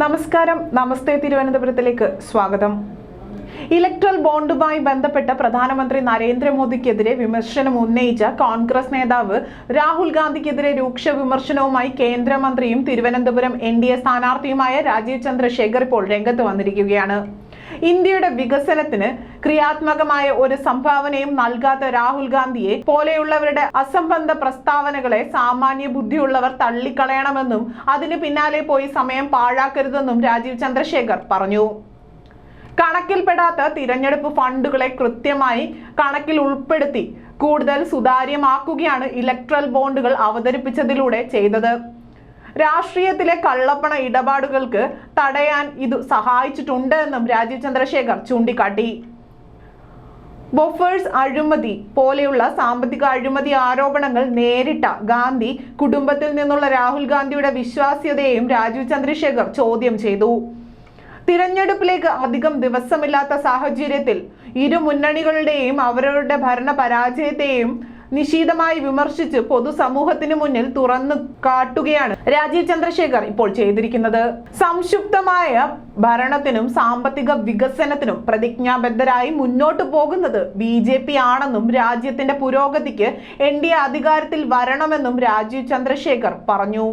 നമസ്കാരം, നമസ്തേ തിരുവനന്തപുരത്തിലേക്ക് സ്വാഗതം. ഇലക്ട്രൽ ബോണ്ടുമായി ബന്ധപ്പെട്ട് പ്രധാനമന്ത്രി നരേന്ദ്രമോദിക്കെതിരെ വിമർശനം ഉന്നയിച്ച കോൺഗ്രസ് നേതാവ് രാഹുൽ ഗാന്ധിക്കെതിരെ രൂക്ഷ വിമർശനവുമായി കേന്ദ്രമന്ത്രിയും തിരുവനന്തപുരം NDA സ്ഥാനാർത്ഥിയുമായ രാജീവ് ചന്ദ്രശേഖർ ഇപ്പോൾ രംഗത്ത് വന്നിരിക്കുകയാണ്. ഇന്ത്യയുടെ വികസനത്തിന് ക്രിയാത്മകമായ ഒരു സംഭാവനയും നൽകാത്ത രാഹുൽ ഗാന്ധിയെ പോലെയുള്ളവരുടെ അസംബന്ധ പ്രസ്താവനകളെ സാമാന്യ ബുദ്ധിയുള്ളവർ തള്ളിക്കളയണമെന്നും അതിന് പിന്നാലെ പോയി സമയം പാഴാക്കരുതെന്നും രാജീവ് ചന്ദ്രശേഖർ പറഞ്ഞു. കണക്കിൽപ്പെടാത്ത തിരഞ്ഞെടുപ്പ് ഫണ്ടുകളെ കൃത്യമായി കണക്കിൽ ഉൾപ്പെടുത്തി കൂടുതൽ സുതാര്യമാക്കുകയാണ് ഇലക്ട്രൽ ബോണ്ടുകൾ അവതരിപ്പിച്ചതിലൂടെ ചെയ്തത്. രാഷ്ട്രീയത്തിലെ കള്ളപ്പണ ഇടപാടുകൾക്ക് തടയാൻ ഇത് സഹായിച്ചിട്ടുണ്ട് എന്നും രാജീവ് ചന്ദ്രശേഖർ ചൂണ്ടിക്കാട്ടി. ബൊഫേഴ്സ് അഴിമതി പോലെയുള്ള സാമ്പത്തിക അഴിമതി ആരോപണങ്ങൾ നേരിട്ട ഗാന്ധി കുടുംബത്തിൽ നിന്നുള്ള രാഹുൽ ഗാന്ധിയുടെ വിശ്വാസ്യതയെയും രാജീവ് ചന്ദ്രശേഖർ ചോദ്യം ചെയ്തു. തിരഞ്ഞെടുപ്പിലേക്ക് അധികം ദിവസമില്ലാത്ത സാഹചര്യത്തിൽ ഇരു മുന്നണികളുടെയും അവരുടെ ഭരണ പരാജയത്തെയും നിശിതമായി വിമർശിച്ച് പൊതുസമൂഹത്തിന് മുന്നിൽ തുറന്നു കാട്ടുകയാണ് രാജീവ് ചന്ദ്രശേഖർ ഇപ്പോൾ ചെയ്തിരിക്കുന്നത്. സംക്ഷിപ്തമായ ഭരണത്തിനും സാമ്പത്തിക വികസനത്തിനും പ്രതിജ്ഞാബദ്ധരായി മുന്നോട്ടു പോകുന്നത് BJP ആണെന്നും രാജ്യത്തിന്റെ പുരോഗതിക്ക് NDA അധികാരത്തിൽ വരണമെന്നും രാജീവ് ചന്ദ്രശേഖർ പറഞ്ഞു.